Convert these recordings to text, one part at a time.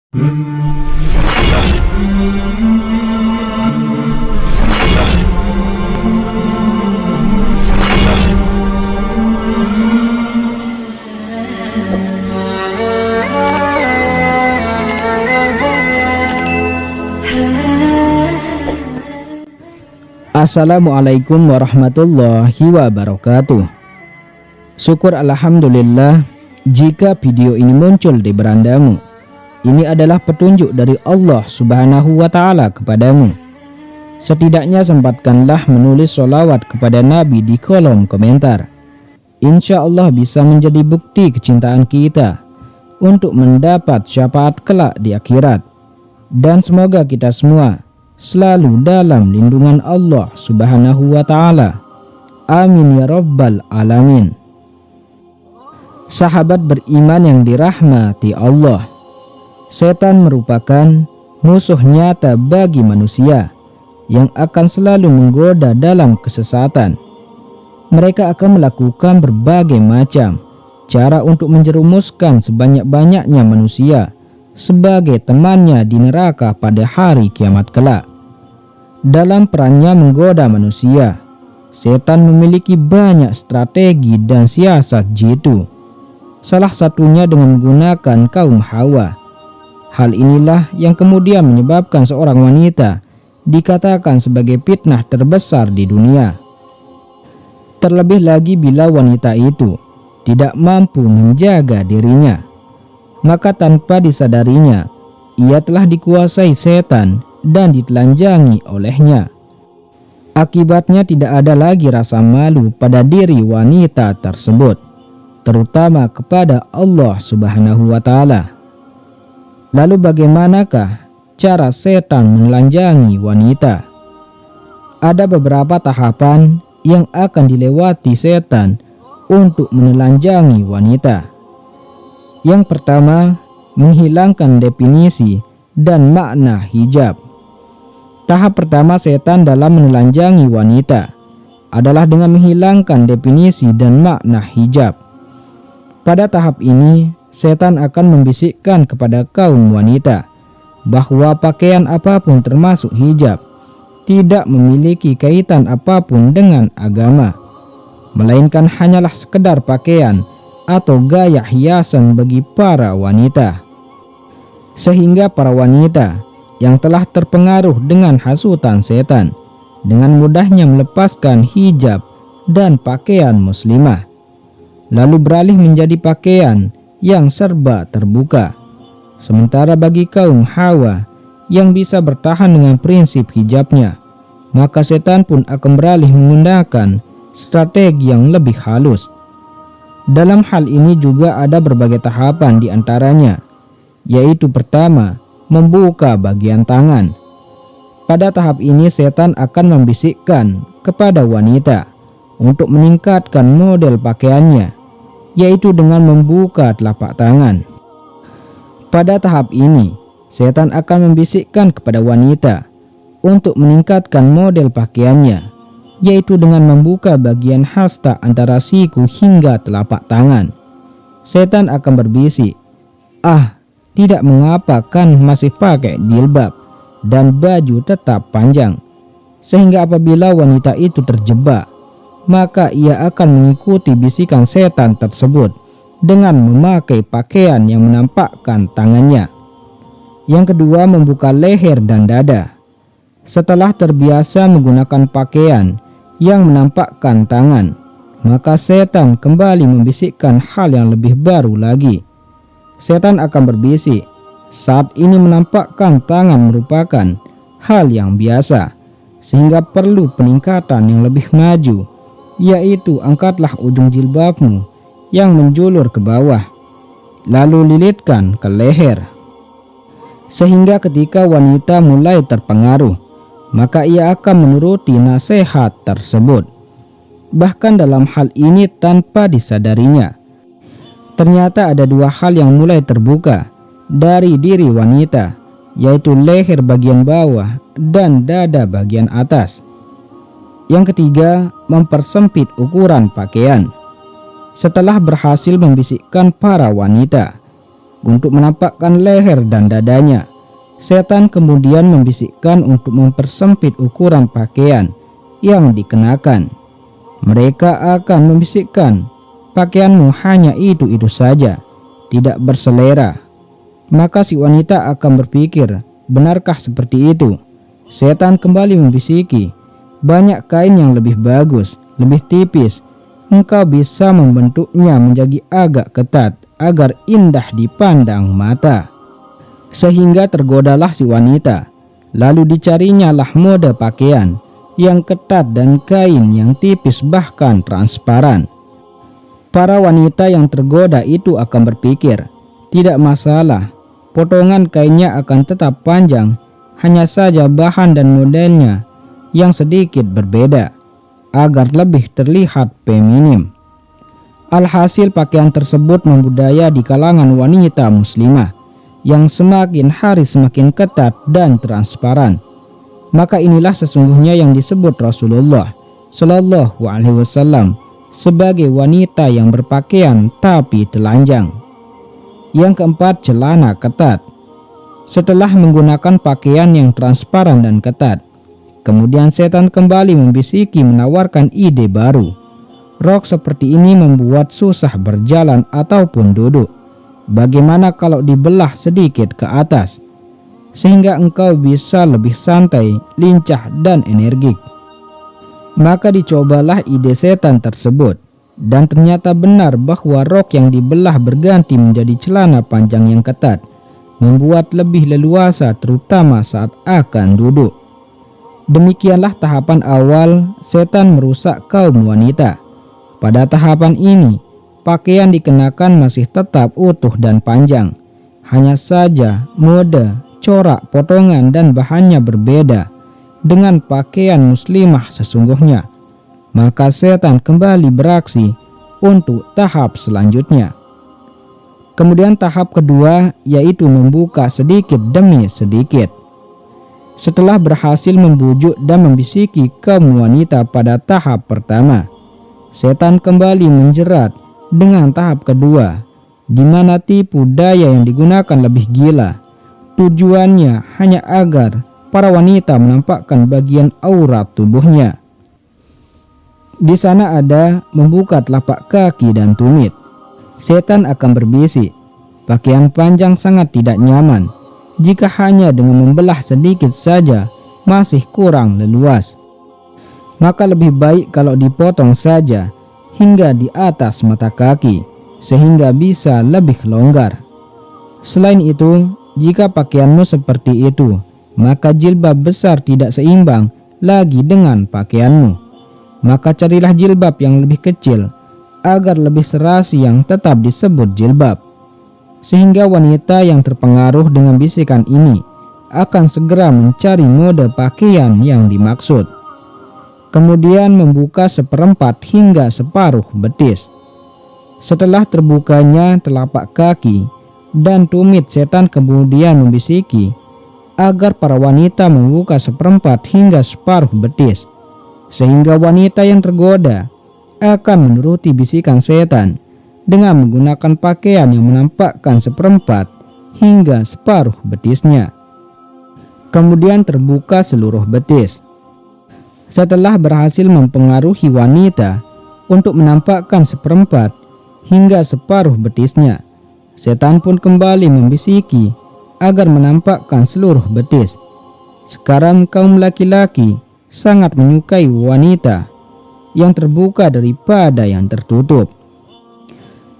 Assalamualaikum warahmatullahi wabarakatuh. Syukur alhamdulillah jika video ini muncul di berandamu. Ini adalah petunjuk dari Allah Subhanahu wa Ta'ala kepadamu. Setidaknya sempatkanlah menulis sholawat kepada Nabi di kolom komentar. Insya Allah bisa menjadi bukti kecintaan kita untuk mendapat syafaat kelak di akhirat. Dan semoga kita semua selalu dalam lindungan Allah Subhanahu wa Ta'ala. Amin ya rabbal alamin. Sahabat beriman yang dirahmati Allah, setan merupakan musuh nyata bagi manusia yang akan selalu menggoda dalam kesesatan. Mereka akan melakukan berbagai macam cara untuk menjerumuskan sebanyak-banyaknya manusia sebagai temannya di neraka pada hari kiamat kelak. Dalam perannya menggoda manusia, setan memiliki banyak strategi dan siasat jitu. Salah satunya dengan menggunakan kaum Hawa. Hal inilah yang kemudian menyebabkan seorang wanita dikatakan sebagai fitnah terbesar di dunia. Terlebih lagi bila wanita itu tidak mampu menjaga dirinya, maka tanpa disadarinya ia telah dikuasai setan dan ditelanjangi olehnya. Akibatnya tidak ada lagi rasa malu pada diri wanita tersebut, terutama kepada Allah Subhanahu wa Ta'ala. Lalu bagaimanakah cara setan menelanjangi wanita? Ada beberapa tahapan yang akan dilewati setan untuk menelanjangi wanita. Yang pertama, menghilangkan definisi dan makna hijab. Tahap pertama setan dalam menelanjangi wanita adalah dengan menghilangkan definisi dan makna hijab. Pada tahap ini, setan akan membisikkan kepada kaum wanita bahwa pakaian apapun termasuk hijab tidak memiliki kaitan apapun dengan agama, melainkan hanyalah sekedar pakaian atau gaya hiasan bagi para wanita. Sehingga para wanita yang telah terpengaruh dengan hasutan setan dengan mudahnya melepaskan hijab dan pakaian muslimah, lalu beralih menjadi pakaian yang serba terbuka. Sementara bagi kaum Hawa yang bisa bertahan dengan prinsip hijabnya, maka setan pun akan beralih menggunakan strategi yang lebih halus. Dalam hal ini juga ada berbagai tahapan di antaranya, yaitu pertama, membuka bagian tangan. Pada tahap ini setan akan membisikkan kepada wanita untuk meningkatkan model pakaiannya, yaitu dengan membuka telapak tangan. Pada tahap ini, setan akan membisikkan kepada wanita untuk meningkatkan model pakaiannya, yaitu dengan membuka bagian hasta antara siku hingga telapak tangan. Setan akan berbisik, tidak mengapa kan masih pakai jilbab dan baju tetap panjang. Sehingga apabila wanita itu terjebak, maka ia akan mengikuti bisikan setan tersebut dengan memakai pakaian yang menampakkan tangannya. Yang kedua, membuka leher dan dada. Setelah terbiasa menggunakan pakaian yang menampakkan tangan, maka setan kembali membisikkan hal yang lebih baru lagi. Setan akan berbisik, saat ini menampakkan tangan merupakan hal yang biasa, sehingga perlu peningkatan yang lebih maju, yaitu angkatlah ujung jilbabmu yang menjulur ke bawah, lalu lilitkan ke leher. Sehingga ketika wanita mulai terpengaruh, maka ia akan menuruti nasihat tersebut. Bahkan dalam hal ini tanpa disadarinya, ternyata ada dua hal yang mulai terbuka dari diri wanita, yaitu leher bagian bawah dan dada bagian atas. Yang ketiga, mempersempit ukuran pakaian. Setelah berhasil membisikkan para wanita untuk menampakkan leher dan dadanya. Setan kemudian membisikkan untuk mempersempit ukuran pakaian yang dikenakan. Mereka akan membisikkan, pakaianmu hanya itu-itu saja, tidak berselera. Maka si wanita akan berpikir, benarkah seperti itu? Setan kembali membisiki, banyak kain yang lebih bagus, lebih tipis. Engkau bisa membentuknya menjadi agak ketat agar indah dipandang mata. Sehingga tergodalah si wanita. Lalu dicarinya lah mode pakaian yang ketat dan kain yang tipis bahkan transparan. Para wanita yang tergoda itu akan berpikir, tidak masalah, potongan kainnya akan tetap panjang, hanya saja bahan dan modelnya yang sedikit berbeda, agar lebih terlihat feminim. Alhasil pakaian tersebut membudaya di kalangan wanita muslimah, yang semakin hari semakin ketat dan transparan. Maka inilah sesungguhnya yang disebut Rasulullah Shallallahu Alaihi Wasallam sebagai wanita yang berpakaian tapi telanjang. Yang keempat, celana ketat. Setelah menggunakan pakaian yang transparan dan ketat, kemudian setan kembali membisiki menawarkan ide baru. Rok seperti ini membuat susah berjalan ataupun duduk. Bagaimana kalau dibelah sedikit ke atas, sehingga engkau bisa lebih santai, lincah dan energik? Maka dicobalah ide setan tersebut, dan ternyata benar bahwa rok yang dibelah berganti menjadi celana panjang yang ketat, membuat lebih leluasa terutama saat akan duduk. Demikianlah tahapan awal setan merusak kaum wanita. Pada tahapan ini, pakaian dikenakan masih tetap utuh dan panjang. Hanya saja mode, corak, potongan dan bahannya berbeda dengan pakaian muslimah sesungguhnya. Maka setan kembali beraksi untuk tahap selanjutnya. Kemudian tahap kedua yaitu membuka sedikit demi sedikit. Setelah berhasil membujuk dan membisiki kaum wanita pada tahap pertama, setan kembali menjerat dengan tahap kedua, di mana tipu daya yang digunakan lebih gila. Tujuannya hanya agar para wanita menampakkan bagian aurat tubuhnya. Di sana ada membuka telapak kaki dan tumit. Setan akan berbisik, pakaian panjang sangat tidak nyaman. Jika hanya dengan membelah sedikit saja masih kurang leluas, maka lebih baik kalau dipotong saja hingga di atas mata kaki, sehingga bisa lebih longgar. Selain itu, jika pakaianmu seperti itu, maka jilbab besar tidak seimbang lagi dengan pakaianmu. Maka carilah jilbab yang lebih kecil, agar lebih serasi yang tetap disebut jilbab. Sehingga wanita yang terpengaruh dengan bisikan ini akan segera mencari mode pakaian yang dimaksud. Kemudian membuka seperempat hingga separuh betis. Setelah terbukanya telapak kaki dan tumit, setan kemudian membisiki agar para wanita membuka seperempat hingga separuh betis, sehingga wanita yang tergoda akan menuruti bisikan setan dengan menggunakan pakaian yang menampakkan seperempat hingga separuh betisnya. Kemudian terbuka seluruh betis. Setelah berhasil mempengaruhi wanita untuk menampakkan seperempat hingga separuh betisnya, setan pun kembali membisiki agar menampakkan seluruh betis. Sekarang kaum laki-laki sangat menyukai wanita yang terbuka daripada yang tertutup,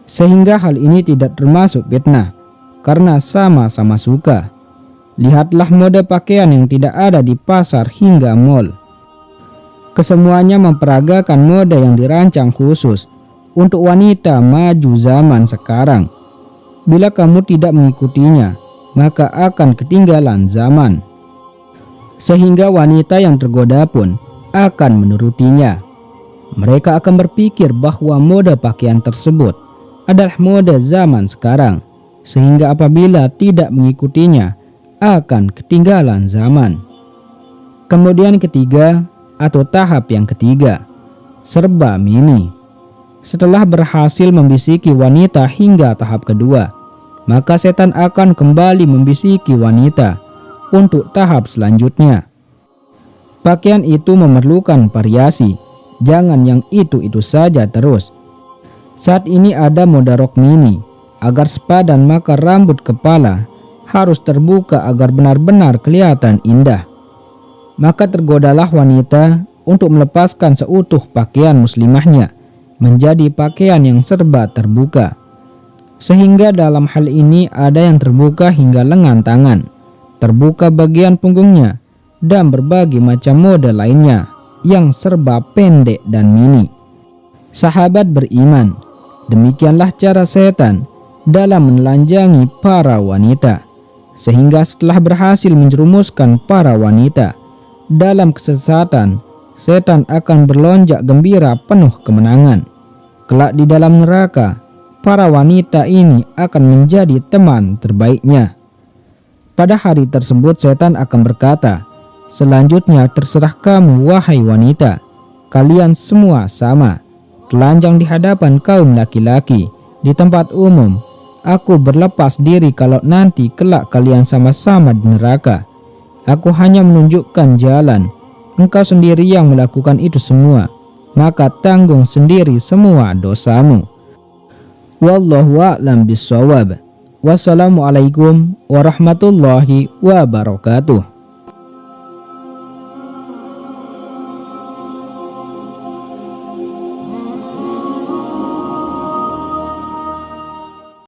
sehingga hal ini tidak termasuk fitnah karena sama-sama suka. Lihatlah mode pakaian yang tidak ada di pasar hingga mall. Kesemuanya memperagakan mode yang dirancang khusus untuk wanita maju zaman sekarang. Bila kamu tidak mengikutinya, maka akan ketinggalan zaman. Sehingga wanita yang tergoda pun akan menurutinya. Mereka akan berpikir bahwa mode pakaian tersebut adalah mode zaman sekarang, sehingga apabila tidak mengikutinya akan ketinggalan zaman. Kemudian ketiga, atau tahap yang ketiga, serba mini. Setelah berhasil membisiki wanita hingga tahap kedua, maka setan akan kembali membisiki wanita untuk tahap selanjutnya. Pakaian itu memerlukan variasi, jangan yang itu-itu saja terus. Saat ini ada mode rok mini, agar sepadan maka rambut kepala harus terbuka agar benar-benar kelihatan indah. Maka tergodalah wanita untuk melepaskan seutuh pakaian muslimahnya menjadi pakaian yang serba terbuka. Sehingga dalam hal ini ada yang terbuka hingga lengan tangan, terbuka bagian punggungnya, dan berbagai macam mode lainnya yang serba pendek dan mini. Sahabat beriman, demikianlah cara setan dalam menelanjangi para wanita, sehingga setelah berhasil menjerumuskan para wanita dalam kesesatan, setan akan berlonjak gembira penuh kemenangan. Kelak di dalam neraka, para wanita ini akan menjadi teman terbaiknya. Pada hari tersebut setan akan berkata, "Selanjutnya terserah kamu wahai wanita, kalian semua sama, telanjang di hadapan kaum laki-laki di tempat umum. Aku berlepas diri kalau nanti kelak kalian sama-sama di neraka. Aku hanya menunjukkan jalan, engkau sendiri yang melakukan itu semua, maka tanggung sendiri semua dosamu." Wallahu a'lam bishawab. Wassalamualaikum warahmatullahi wabarakatuh.